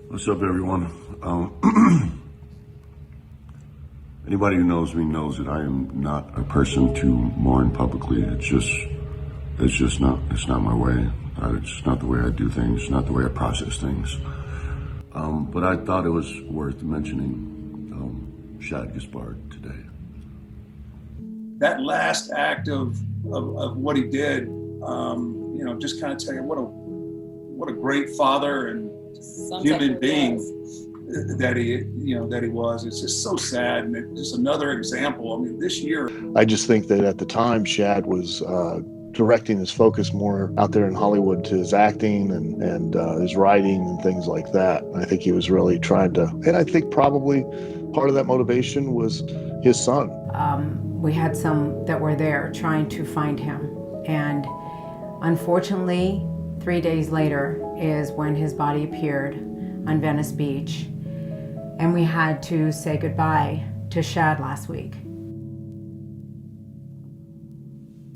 What's up, everyone? Um, anybody who knows me knows that I am not a person to mourn publicly. It's not my way. It's not the way I do things. It's not the way I process things. But I thought it was worth mentioning Shad Gaspard today. That last act of what he did, just kind of tell you what a great father and human being that he was. It's just so sad, and it's just another example. I mean, this year, I just think that at the time Shad was directing his focus more out there in Hollywood to his acting and his writing and things like that. I think he was really trying to, and I think probably part of that motivation was his son. We had some that were there trying to find him, and unfortunately 3 days later is when his body appeared on Venice Beach, and we had to say goodbye to Shad last week.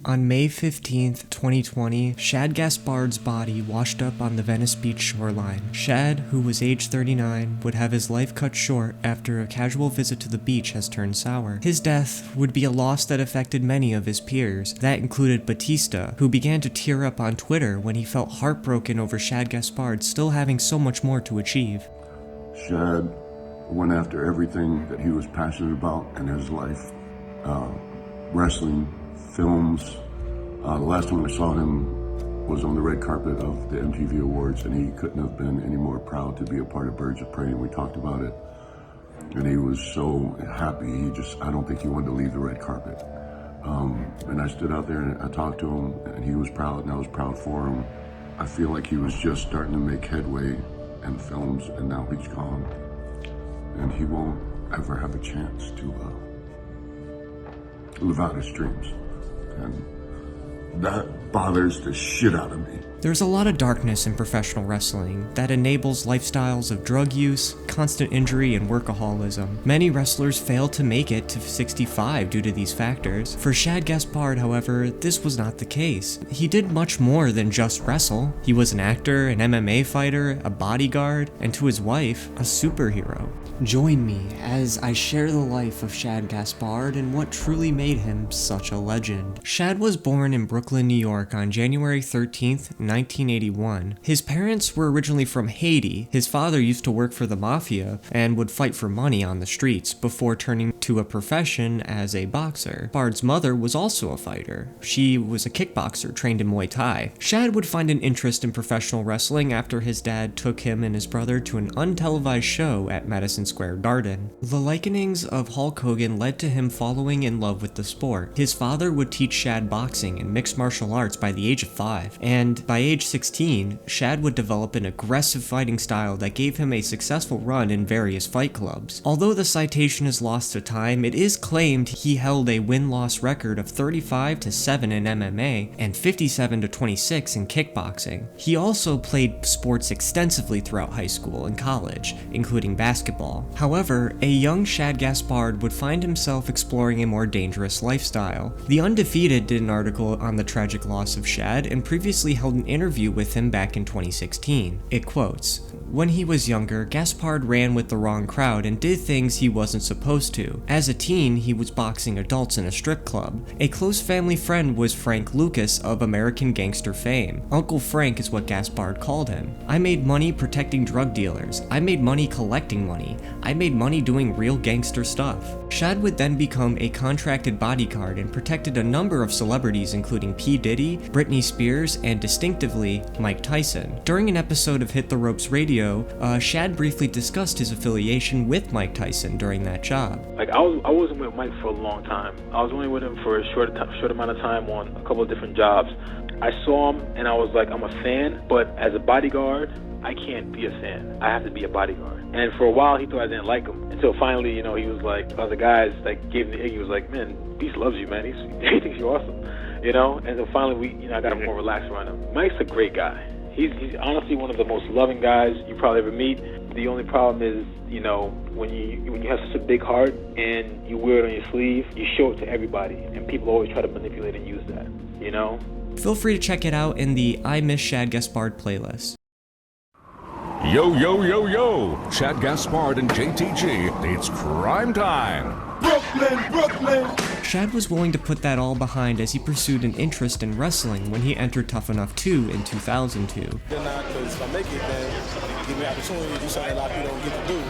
On May 15th, 2020, Shad Gaspard's body washed up on the Venice Beach shoreline. Shad, who was age 39, would have his life cut short after a casual visit to the beach has turned sour. His death would be a loss that affected many of his peers. That included Batista, who began to tear up on Twitter when he felt heartbroken over Shad Gaspard still having so much more to achieve. Shad went after everything that he was passionate about in his life. Wrestling, films. The last time I saw him was on the red carpet of the MTV Awards, and he couldn't have been any more proud to be a part of Birds of Prey, and we talked about it. And he was so happy, I don't think he wanted to leave the red carpet. And I stood out there and I talked to him, and he was proud, and I was proud for him. I feel like he was just starting to make headway in the films, and now he's gone. And he won't ever have a chance to live out his dreams. And that bothers the shit out of me. There's a lot of darkness in professional wrestling that enables lifestyles of drug use, constant injury, and workaholism. Many wrestlers fail to make it to 65 due to these factors. For Shad Gaspard, however, this was not the case. He did much more than just wrestle. He was an actor, an MMA fighter, a bodyguard, and to his wife, a superhero. Join me as I share the life of Shad Gaspard and what truly made him such a legend. Shad was born in Brooklyn, New York on January 13th, 1981. His parents were originally from Haiti. His father used to work for the mafia and would fight for money on the streets before turning to a profession as a boxer. Bard's mother was also a fighter. She was a kickboxer trained in Muay Thai. Shad would find an interest in professional wrestling after his dad took him and his brother to an untelevised show at Madison Square Garden. The likenings of Hulk Hogan led to him falling in love with the sport. His father would teach Shad boxing and mixed martial arts by the age of 5, and by age 16, Shad would develop an aggressive fighting style that gave him a successful run in various fight clubs. Although the citation is lost to time, it is claimed he held a win-loss record of 35-7 in MMA and 57-26 in kickboxing. He also played sports extensively throughout high school and college, including basketball. However, a young Shad Gaspard would find himself exploring a more dangerous lifestyle. The Undefeated did an article on the tragic loss of Shad and previously held an interview with him back in 2016. It quotes, "When he was younger, Gaspard ran with the wrong crowd and did things he wasn't supposed to. As a teen, he was boxing adults in a strip club. A close family friend was Frank Lucas of American Gangster fame. Uncle Frank is what Gaspard called him. I made money protecting drug dealers. I made money collecting money. I made money doing real gangster stuff." Shad would then become a contracted bodyguard and protected a number of celebrities including P. Diddy, Britney Spears, and distinctively Mike Tyson. During an episode of Hit the Ropes Radio, Shad briefly discussed his affiliation with Mike Tyson during that job. I wasn't with Mike for a long time. I was only with him for a short amount of time on a couple of different jobs. I saw him and I was like, I'm a fan, but as a bodyguard, I can't be a fan. I have to be a bodyguard. And for a while, he thought I didn't like him. Until finally, he was like, other guys gave him the egg. He was like, man, Beast loves you, man. He thinks you're awesome. And so finally, I got more relaxed around him. Mike's a great guy. He's honestly one of the most loving guys you probably ever meet. The only problem is, when you have such a big heart and you wear it on your sleeve, you show it to everybody, and people always try to manipulate and use that. Feel free to check it out in the I Miss Shad Gaspard playlist. Yo, yo, yo, yo! Shad Gaspard and JTG, it's Cryme Tyme! Brooklyn, Brooklyn! Shad was willing to put that all behind as he pursued an interest in wrestling when he entered Tough Enough 2 in 2002. Because if I make it, then give me an opportunity to do something a lot of people don't get to do.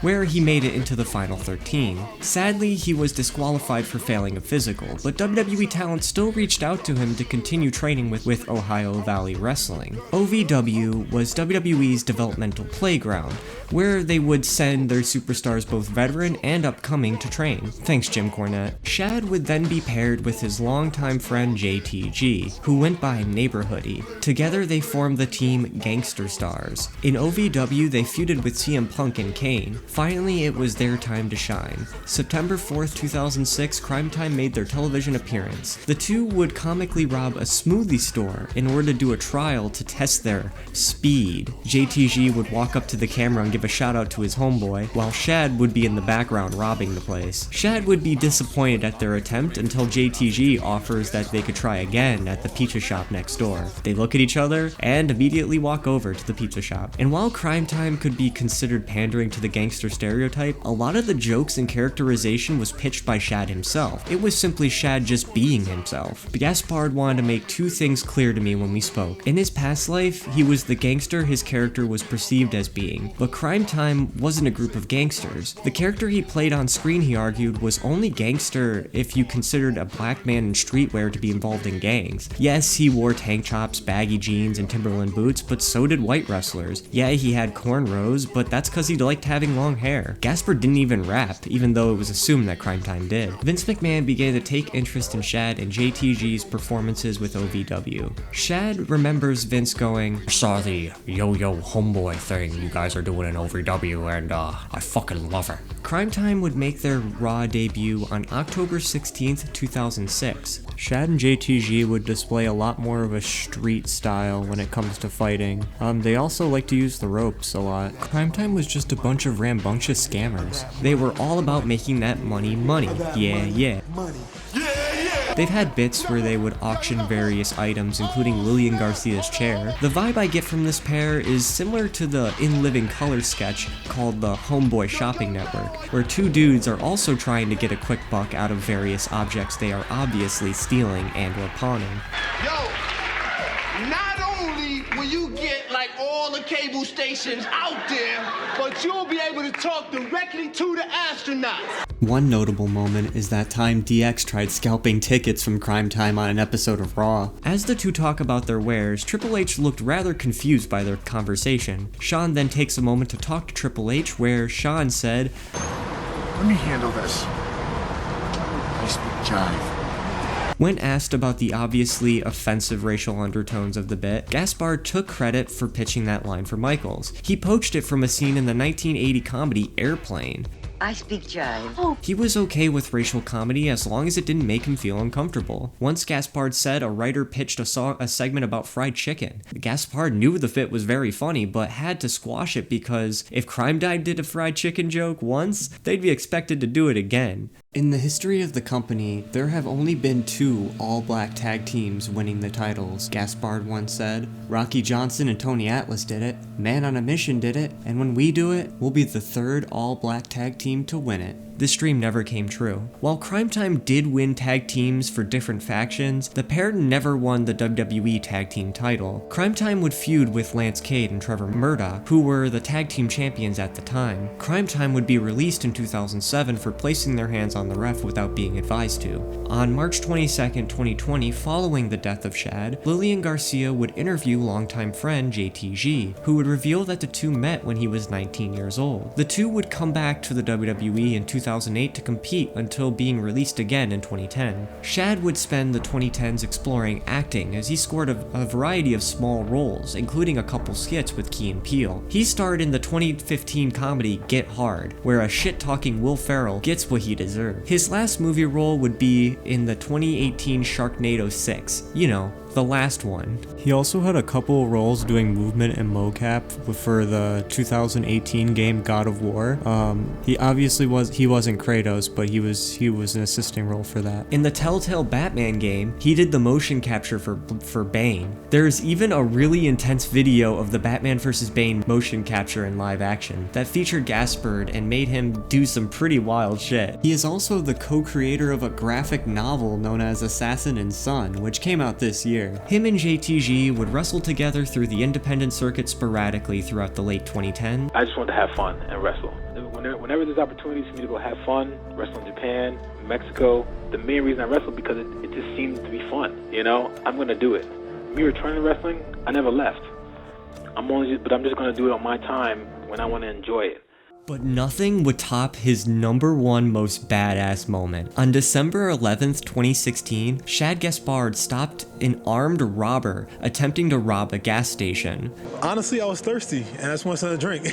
Where he made it into the final 13. Sadly, he was disqualified for failing a physical, but WWE talent still reached out to him to continue training with Ohio Valley Wrestling. OVW was WWE's developmental playground, where they would send their superstars, both veteran and upcoming, to train. Thanks, Jim Cornette. Shad would then be paired with his longtime friend JTG, who went by Neighborhoody. Together they formed the team Gangster Stars. In OVW, they feuded with CM Punk and Kane. Finally, it was their time to shine. September 4th, 2006, Cryme Tyme made their television appearance. The two would comically rob a smoothie store in order to do a trial to test their speed. JTG would walk up to the camera and give a shout out to his homeboy, while Shad would be in the background robbing the place. Shad would be disappointed at their attempt until JTG offers that they could try again at the pizza shop next door. They look at each other and immediately walk over to the pizza shop. And while Cryme Tyme could be considered pandering to the gangster stereotype, a lot of the jokes and characterization was pitched by Shad himself. It was simply Shad just being himself. Gaspard wanted to make two things clear to me when we spoke. In his past life, he was the gangster his character was perceived as being, but Cryme Tyme wasn't a group of gangsters. The character he played on screen, he argued, was only gangster if you considered a black man in streetwear to be involved in gangs. Yes, he wore tank tops, baggy jeans, and Timberland boots, but so did white wrestlers. Yeah, he had cornrows, but that's cause he liked having long hair. Gaspard didn't even rap, even though it was assumed that Cryme Tyme did. Vince McMahon began to take interest in Shad and JTG's performances with OVW. Shad remembers Vince going, "I saw the yo-yo homeboy thing you guys are doing in OVW and I fucking love it." Cryme Tyme would make their Raw debut on October 16th, 2006. Shad and JTG would display a lot more of a street style when it comes to fighting. They also like to use the ropes a lot. Cryme Tyme was just a bunch of rambunctious scammers. They were all about making that money. Yeah. Money. They've had bits where they would auction various items, including Lillian Garcia's chair. The vibe I get from this pair is similar to the In Living Color sketch called the Homeboy Shopping Network, where two dudes are also trying to get a quick buck out of various objects they are obviously stealing and or pawning. Yo, not only will you get like all the cable stations out there, but you'll be able to talk directly to the astronauts. One notable moment is that time DX tried scalping tickets from Cryme Tyme on an episode of Raw. As the two talk about their wares, Triple H looked rather confused by their conversation. Shawn then takes a moment to talk to Triple H, where Shawn said, "Let me handle this. I speak jive." When asked about the obviously offensive racial undertones of the bit, Gaspard took credit for pitching that line for Michaels. He poached it from a scene in the 1980 comedy Airplane. I speak jive. He was okay with racial comedy as long as it didn't make him feel uncomfortable. Once Gaspard said a writer pitched a segment about fried chicken. Gaspard knew the fit was very funny, but had to squash it because if Cryme Tyme did a fried chicken joke once, they'd be expected to do it again. In the history of the company, there have only been 2 all-black tag teams winning the titles, Gaspard once said. Rocky Johnson and Tony Atlas did it, Man on a Mission did it, and when we do it, we'll be the 3rd all-black tag team to win it. This dream never came true. While Cryme Tyme did win tag teams for different factions, the pair never won the WWE tag team title. Cryme Tyme would feud with Lance Cade and Trevor Murdoch, who were the tag team champions at the time. Cryme Tyme would be released in 2007 for placing their hands on the ref without being advised to. On March 22nd, 2020, following the death of Shad, Lillian Garcia would interview longtime friend JTG, who would reveal that the two met when he was 19 years old. The two would come back to the WWE in 2008 to compete until being released again in 2010. Shad would spend the 2010s exploring acting as he scored a variety of small roles, including a couple skits with Key and Peele. He starred in the 2015 comedy Get Hard, where a shit-talking Will Ferrell gets what he deserved. His last movie role would be in the 2018 Sharknado 6, the last one. He also had a couple roles doing movement and mocap for the 2018 game God of War. He wasn't Kratos, but he was an assisting role for that. In the Telltale Batman game, he did the motion capture for Bane. There's even a really intense video of the Batman vs. Bane motion capture in live action that featured Gaspard and made him do some pretty wild shit. He is also the co-creator of a graphic novel known as Assassin and Son, which came out this year. Him and JTG would wrestle together through the independent circuit sporadically throughout the late 2010s. I just wanted to have fun and wrestle. Whenever there's opportunities for me to go have fun, wrestle in Japan, Mexico, the main reason I wrestle because it just seemed to be fun, you know? I'm gonna do it. Me returning to wrestling, I never left. I'm just gonna do it on my time when I want to enjoy it. But nothing would top his #1 most badass moment. On December 11th, 2016, Shad Gaspard stopped an armed robber attempting to rob a gas station. Honestly, I was thirsty, and I just wanted something to drink.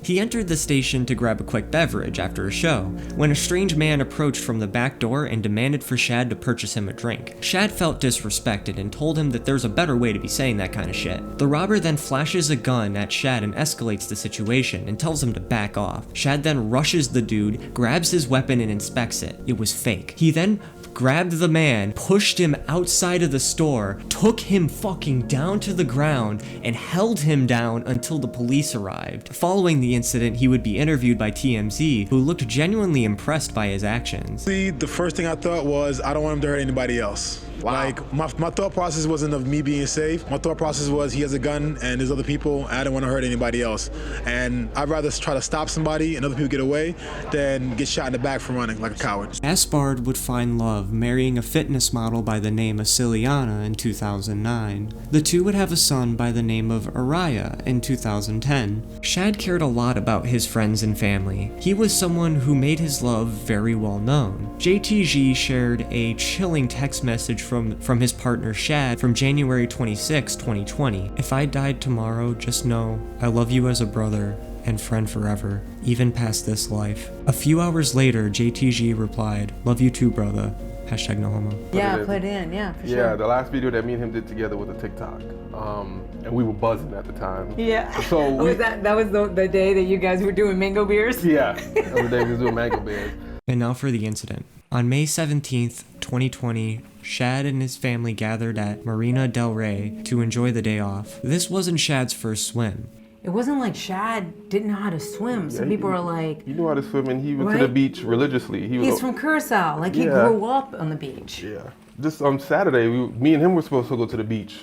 He entered the station to grab a quick beverage after a show, when a strange man approached from the back door and demanded for Shad to purchase him a drink. Shad felt disrespected and told him that there's a better way to be saying that kind of shit. The robber then flashes a gun at Shad and escalates the situation and tells him to back off. Shad then rushes the dude, grabs his weapon and inspects it. It was fake. He then grabbed the man, pushed him outside of the store, took him fucking down to the ground, and held him down until the police arrived. Following the incident, he would be interviewed by TMZ, who looked genuinely impressed by his actions. The first thing I thought was, I don't want him to hurt anybody else. Wow. Like, my thought process wasn't of me being safe. My thought process was, he has a gun and there's other people, and I don't want to hurt anybody else. And I'd rather try to stop somebody and other people get away than get shot in the back for running like a coward. Gaspard would find love marrying a fitness model by the name of Ciliana in 2009. The two would have a son by the name of Araya in 2010. Shad cared a lot about his friends and family. He was someone who made his love very well known. JTG shared a chilling text message from his partner Shad from January 26, 2020. "If I died tomorrow, just know I love you as a brother and friend forever, even past this life." A few hours later, JTG replied, "Love you too, brother. Hashtag no homo." Yeah, put in, yeah, for sure. Yeah, the last video that me and him did together was a TikTok. And we were buzzing at the time. Yeah. So that was the day that you guys were doing mango beers? Yeah, that was the day we was doing mango beers. And now for the incident. On May 17th, 2020, Shad and his family gathered at Marina del Rey to enjoy the day off. This wasn't Shad's first swim. It wasn't like Shad didn't know how to swim. Some people are like... He knew how to swim, and he went to the beach religiously. He's from Curacao. Like, he grew up on the beach. Yeah. Just on Saturday, me and him were supposed to go to the beach.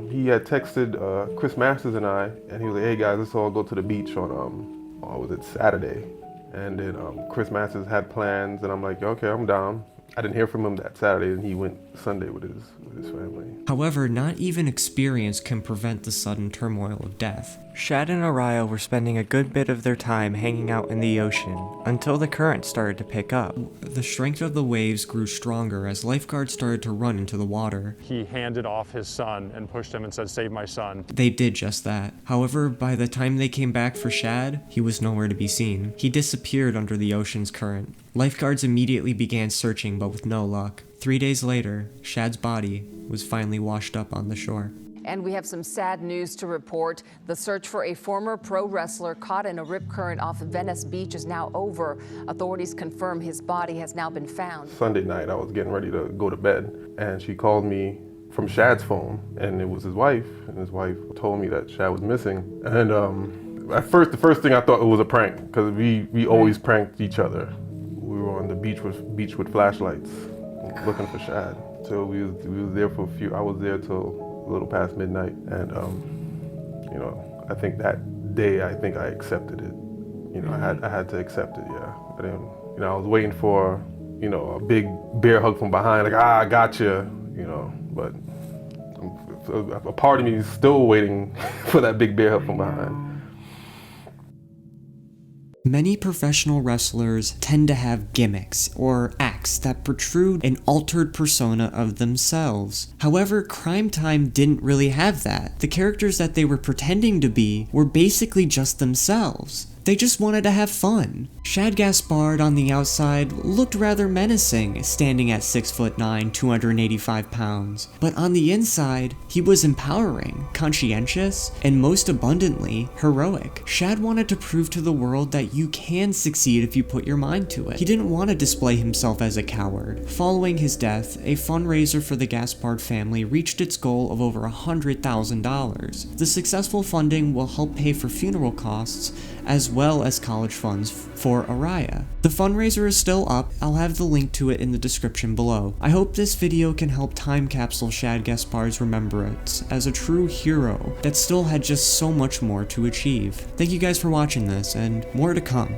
He had texted Chris Masters and I, and he was like, "Hey guys, let's all go to the beach on, was it Saturday?" And then Chris Masters had plans, and I'm like, "Okay, I'm down." I didn't hear from him that Saturday, and he went Sunday with his family. However, not even experience can prevent the sudden turmoil of death. Shad and Araya were spending a good bit of their time hanging out in the ocean until the current started to pick up. The strength of the waves grew stronger as lifeguards started to run into the water. He handed off his son and pushed him and said, "Save my son." They did just that. However, by the time they came back for Shad, he was nowhere to be seen. He disappeared under the ocean's current. Lifeguards immediately began searching, but with no luck. 3 days later, Shad's body was finally washed up on the shore. And we have some sad news to report. The search for a former pro wrestler caught in a rip current off Venice Beach is now over. Authorities confirm his body has now been found. Sunday night, I was getting ready to go to bed, and she called me from Shad's phone, and it was his wife, and his wife told me that Shad was missing. And at first, the first thing I thought it was a prank, because we always pranked each other. We were on the beach with flashlights looking for Shad. So we was there for I was there till a little past midnight, and I think that day I accepted it. I had to accept it. Yeah, I didn't. I was waiting for a big bear hug from behind, like I got you. But a part of me is still waiting for that big bear hug from behind. Many professional wrestlers tend to have gimmicks or acts that protrude an altered persona of themselves. However, Cryme Tyme didn't really have that. The characters that they were pretending to be were basically just themselves. They just wanted to have fun. Shad Gaspard on the outside looked rather menacing, standing at 6'9", 285 pounds. But on the inside, he was empowering, conscientious, and most abundantly, heroic. Shad wanted to prove to the world that you can succeed if you put your mind to it. He didn't want to display himself as a coward. Following his death, a fundraiser for the Gaspard family reached its goal of over $100,000. The successful funding will help pay for funeral costs as well as college funds for Araya. The fundraiser is still up. I'll have the link to it in the description below. I hope this video can help time capsule Shad Gaspard's remembrance as a true hero that still had just so much more to achieve. Thank you guys for watching this, and more to come.